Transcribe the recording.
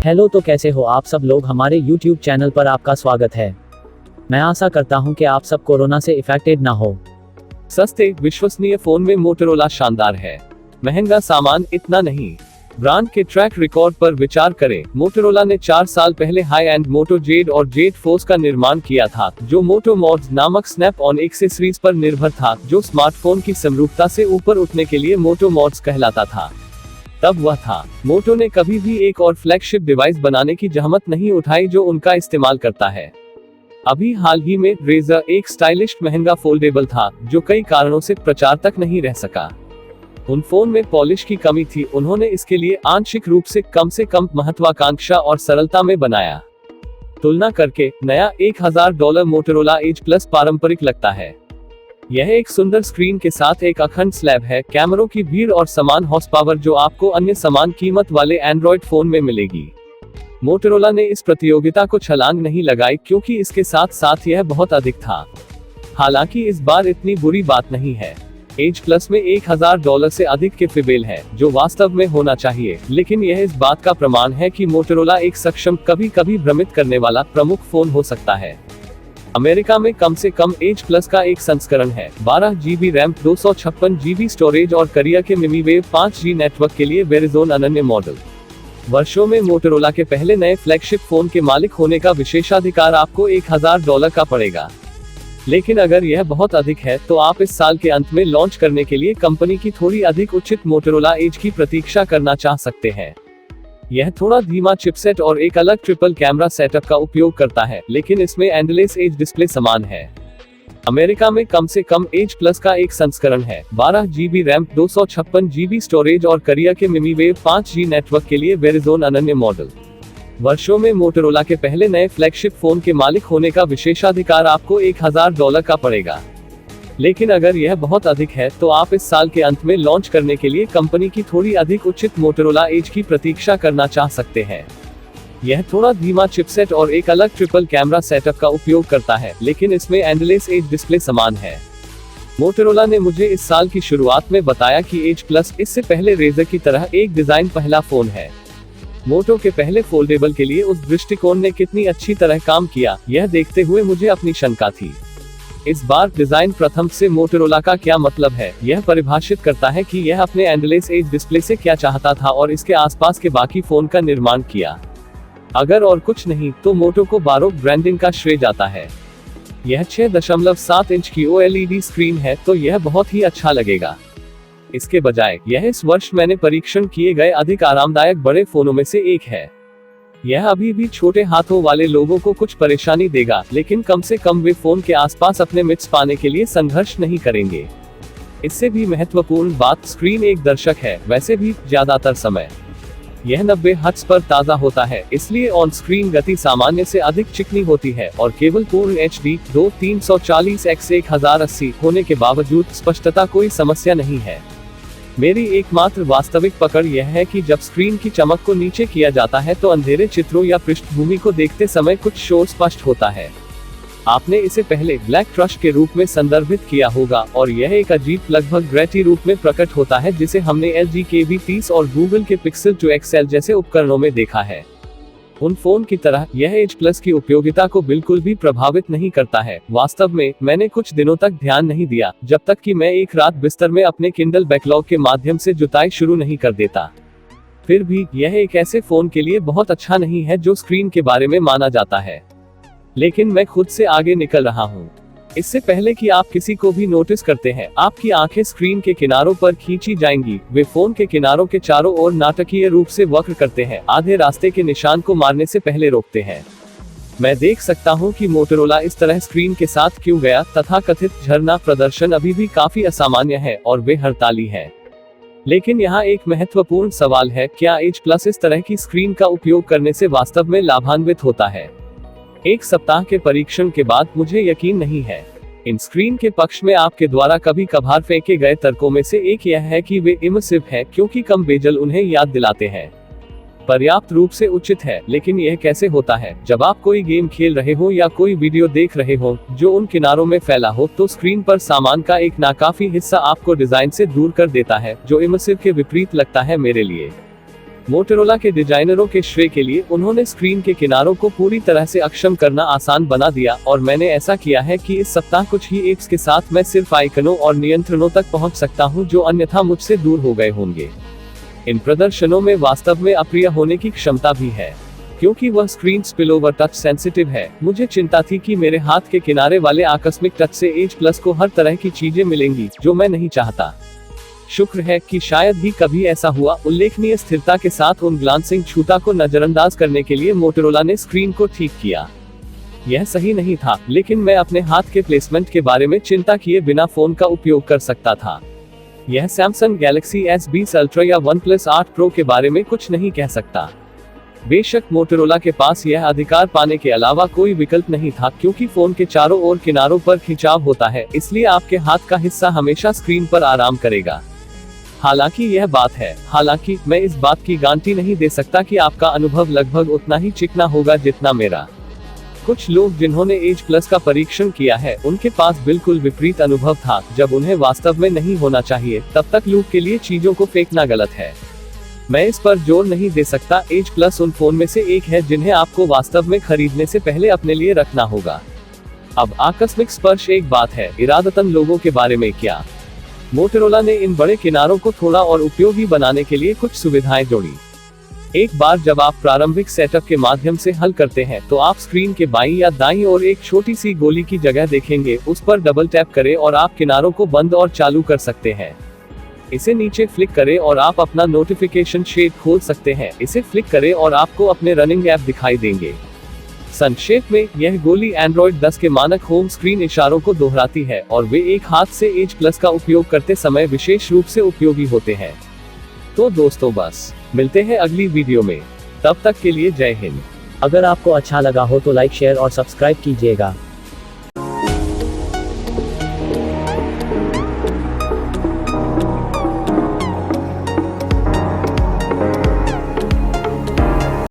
Hello, तो कैसे हो आप सब लोग। हमारे YouTube चैनल पर आपका स्वागत है। मैं आशा करता हूं कि आप सब कोरोना से इफेक्टेड ना हो। सस्ते विश्वसनीय फोन में मोटोरोला शानदार है। महंगा सामान इतना नहीं। ब्रांड के ट्रैक रिकॉर्ड पर विचार करें। मोटोरोला ने 4 साल पहले हाई एंड मोटो जेड और जेड फोर्स का निर्माण किया था, जो मोटो मॉड्स नामक स्नैप ऑन एक्सेसरीज पर निर्भर था, जो स्मार्टफोन की समरूपता से ऊपर उठने के लिए मोटो मॉड्स कहलाता था। तब वह था। मोटो ने कभी भी एक और फ्लैगशिप डिवाइस बनाने की जहमत नहीं उठाई जो उनका इस्तेमाल करता है। अभी हाल ही में रेजर एक स्टाइलिश महंगा फोल्डेबल था, जो कई कारणों से प्रचार तक नहीं रह सका। उन फोन में पॉलिश की कमी थी। उन्होंने इसके लिए आंशिक रूप से कम महत्वाकांक्षा और सरलता में बनाया। तुलना करके नया $1000 मोटोरोला एज प्लस पारंपरिक लगता है। यह एक सुंदर स्क्रीन के साथ एक अखंड स्लैब है, कैमरों की भीड़ और समान हॉर्स पावर जो आपको अन्य समान कीमत वाले एंड्रॉयड फोन में मिलेगी। मोटोरोला ने इस प्रतियोगिता को छलांग नहीं लगाई, क्योंकि इसके साथ साथ यह बहुत अधिक था। हालांकि इस बार इतनी बुरी बात नहीं है। एज प्लस में $1000 से अधिक के फिबेल है, जो वास्तव में होना चाहिए, लेकिन यह इस बात का प्रमाण है कि मोटोरोला एक सक्षम, कभी कभी भ्रमित करने वाला प्रमुख फोन हो सकता है। अमेरिका में कम से कम एज प्लस का एक संस्करण है। 12 GB रैम, 256 GB स्टोरेज और कोरिया के मिमीवेव 5G नेटवर्क के लिए वेरिजोन अनन्य मॉडल। वर्षों में मोटोरोला के पहले नए फ्लैगशिप फोन के मालिक होने का विशेषाधिकार आपको $1000 का पड़ेगा। लेकिन अगर यह बहुत अधिक है, तो आप इस साल के अंत में लॉन्च करने के लिए कंपनी की थोड़ी अधिक उचित मोटोरोला एज की प्रतीक्षा करना चाह सकते हैं। यह थोड़ा धीमा चिपसेट और एक अलग ट्रिपल कैमरा सेटअप का उपयोग करता है, लेकिन इसमें एंडलेस एज डिस्प्ले समान है। अमेरिका में कम से कम एज प्लस का एक संस्करण है। 12 GB रैम, 256 GB स्टोरेज और कोरिया के मिमीवेव 5G नेटवर्क के लिए वेरिजोन अनन्य मॉडल। वर्षों में मोटोरोला के पहले नए फ्लैगशिप फोन के मालिक होने का विशेषाधिकार आपको $1000 का पड़ेगा। लेकिन अगर यह बहुत अधिक है, तो आप इस साल के अंत में लॉन्च करने के लिए कंपनी की थोड़ी अधिक उचित मोटोरोला एज की प्रतीक्षा करना चाह सकते हैं। यह थोड़ा धीमा चिपसेट और एक अलग ट्रिपल कैमरा सेटअप का उपयोग करता है, लेकिन इसमें एंडलेस एज डिस्प्ले समान है। मोटोरोला ने मुझे इस साल की शुरुआत में बताया कि एज प्लस इससे पहले रेजर की तरह एक डिजाइन पहला फोन है। मोटो के पहले फोल्डेबल के लिए उस दृष्टिकोण ने कितनी अच्छी तरह काम किया, यह देखते हुए मुझे अपनी शंका थी। इस बार डिजाइन प्रथम से मोटोरोला का क्या मतलब है, यह परिभाषित करता है कि यह अपने एंडलेस एज डिस्प्ले से क्या चाहता था और इसके आसपास के बाकी फोन का निर्माण किया। अगर और कुछ नहीं, तो मोटो को बारोक ब्रांडिंग का श्रेय जाता है। यह 6.7 इंच की OLED स्क्रीन है, तो यह बहुत ही अच्छा लगेगा। इसके बजाय यह इस वर्ष मैंने परीक्षण किए गए अधिक आरामदायक बड़े फोनों में से एक है। यह अभी भी छोटे हाथों वाले लोगों को कुछ परेशानी देगा, लेकिन कम से कम वे फोन के आसपास अपने मिट्स पाने के लिए संघर्ष नहीं करेंगे। इससे भी महत्वपूर्ण बात, स्क्रीन एक दर्शक है, वैसे भी ज्यादातर समय यह 90 हर्ट्ज पर ताज़ा होता है, इसलिए ऑन स्क्रीन गति सामान्य से अधिक चिकनी होती है और केवल पूर्ण HD 2340x1080 होने के बावजूद स्पष्टता कोई समस्या नहीं है। मेरी एकमात्र वास्तविक पकड़ यह है कि जब स्क्रीन की चमक को नीचे किया जाता है, तो अंधेरे चित्रों या पृष्ठभूमि को देखते समय कुछ शोर स्पष्ट होता है। आपने इसे पहले ब्लैक क्रश के रूप में संदर्भित किया होगा, और यह एक अजीब, लगभग ग्रेटी रूप में प्रकट होता है, जिसे हमने LG के V30 और Google के Pixel 2 XL जैसे उपकरणों में देखा है। उन फोन की तरह यह एज प्लस की उपयोगिता को बिल्कुल भी प्रभावित नहीं करता है। वास्तव में मैंने कुछ दिनों तक ध्यान नहीं दिया, जब तक कि मैं एक रात बिस्तर में अपने Kindle बैकलॉग के माध्यम से जुताई शुरू नहीं कर देता। फिर भी यह एक ऐसे फोन के लिए बहुत अच्छा नहीं है जो स्क्रीन के बारे में माना जाता है। लेकिन मैं खुद से आगे निकल रहा हूँ। इससे पहले कि आप किसी को भी नोटिस करते हैं, आपकी आंखें स्क्रीन के किनारों पर खींची जाएंगी। वे फोन के किनारों के चारों ओर नाटकीय रूप से वक्र करते हैं, आधे रास्ते के निशान को मारने से पहले रोकते हैं। मैं देख सकता हूं कि मोटोरोला इस तरह स्क्रीन के साथ क्यों गया। तथाकथित झरना प्रदर्शन अभी भी काफी असामान्य है और वे हड़ताली है। लेकिन यहाँ एक महत्वपूर्ण सवाल है, क्या एज प्लस इस तरह की स्क्रीन का उपयोग करने से वास्तव में लाभान्वित होता है? एक सप्ताह के परीक्षण के बाद मुझे यकीन नहीं है। इन स्क्रीन के पक्ष में आपके द्वारा कभी कभार फेंके गए तर्कों में से एक यह है कि वे इमर्सिव हैं, क्योंकि कम बेजल उन्हें याद दिलाते हैं। पर्याप्त रूप से उचित है, लेकिन यह कैसे होता है जब आप कोई गेम खेल रहे हो या कोई वीडियो देख रहे हो जो उन किनारों में फैला हो, तो स्क्रीन पर सामान का एक नाकाफी हिस्सा आपको डिजाइन से दूर कर देता है, जो इमर्सिव के विपरीत लगता है मेरे लिए। मोटोरोला के डिजाइनरों के श्रेय के लिए उन्होंने स्क्रीन के किनारों को पूरी तरह से अक्षम करना आसान बना दिया, और मैंने ऐसा किया है कि इस सप्ताह कुछ ही एप्स के साथ मैं सिर्फ आइकनों और नियंत्रणों तक पहुंच सकता हूं जो अन्यथा मुझसे दूर हो गए होंगे। इन प्रदर्शनों में वास्तव में अप्रिय होने की क्षमता भी है, क्योंकि वह स्क्रीन स्पिलओवर टच सेंसिटिव है। मुझे चिंता थी कि मेरे हाथ के किनारे वाले आकस्मिक टच से एज प्लस को हर तरह की चीजें मिलेंगी जो मैं नहीं चाहता। शुक्र है कि शायद ही कभी ऐसा हुआ। उल्लेखनीय स्थिरता के साथ उन ग्लांसिंग छूता को नजरअंदाज करने के लिए मोटोरोला ने स्क्रीन को ठीक किया। यह सही नहीं था, लेकिन मैं अपने हाथ के प्लेसमेंट के बारे में चिंता किए बिना फोन का उपयोग कर सकता था। यह सैमसंग गैलेक्सी S20 अल्ट्रा या OnePlus 8 Pro के बारे में कुछ नहीं कह सकता। बेशक मोटोरोला के पास यह अधिकार पाने के अलावा कोई विकल्प नहीं था, क्योंकि फोन के चारों ओर किनारों पर खिंचाव होता है, इसलिए आपके हाथ का हिस्सा हमेशा स्क्रीन पर आराम करेगा। हालांकि यह बात है, हालांकि मैं इस बात की गारंटी नहीं दे सकता कि आपका अनुभव लगभग उतना ही चिकना होगा जितना मेरा। कुछ लोग जिन्होंने एज प्लस का परीक्षण किया है, उनके पास बिल्कुल विपरीत अनुभव था। जब उन्हें वास्तव में नहीं होना चाहिए, तब तक लूप के लिए चीजों को फेंकना गलत है। मैं इस पर जोर नहीं दे सकता। एज प्लस उन फोन में से एक है जिन्हें आपको वास्तव में खरीदने से पहले अपने लिए रखना होगा। अब आकस्मिक स्पर्श एक बात है, इरादतन लोगों के बारे में क्या? मोटोरोला ने इन बड़े किनारों को थोड़ा और उपयोगी बनाने के लिए कुछ सुविधाएं जोड़ी। एक बार जब आप प्रारंभिक सेटअप के माध्यम से हल करते हैं, तो आप स्क्रीन के बाईं या दाईं ओर एक छोटी सी गोली की जगह देखेंगे। उस पर डबल टैप करें और आप किनारों को बंद और चालू कर सकते हैं। इसे नीचे फ्लिक करें और आप अपना नोटिफिकेशन शेड खोल सकते हैं। इसे फ्लिक करें और आपको अपने रनिंग ऐप दिखाई देंगे। संक्षेप में, यह गोली एंड्रॉइड 10 के मानक होम स्क्रीन इशारों को दोहराती है, और वे एक हाथ से एज प्लस का उपयोग करते समय विशेष रूप से उपयोगी होते हैं। तो दोस्तों, बस मिलते हैं अगली वीडियो में। तब तक के लिए जय हिंद। अगर आपको अच्छा लगा हो तो लाइक, शेयर और सब्सक्राइब कीजिएगा।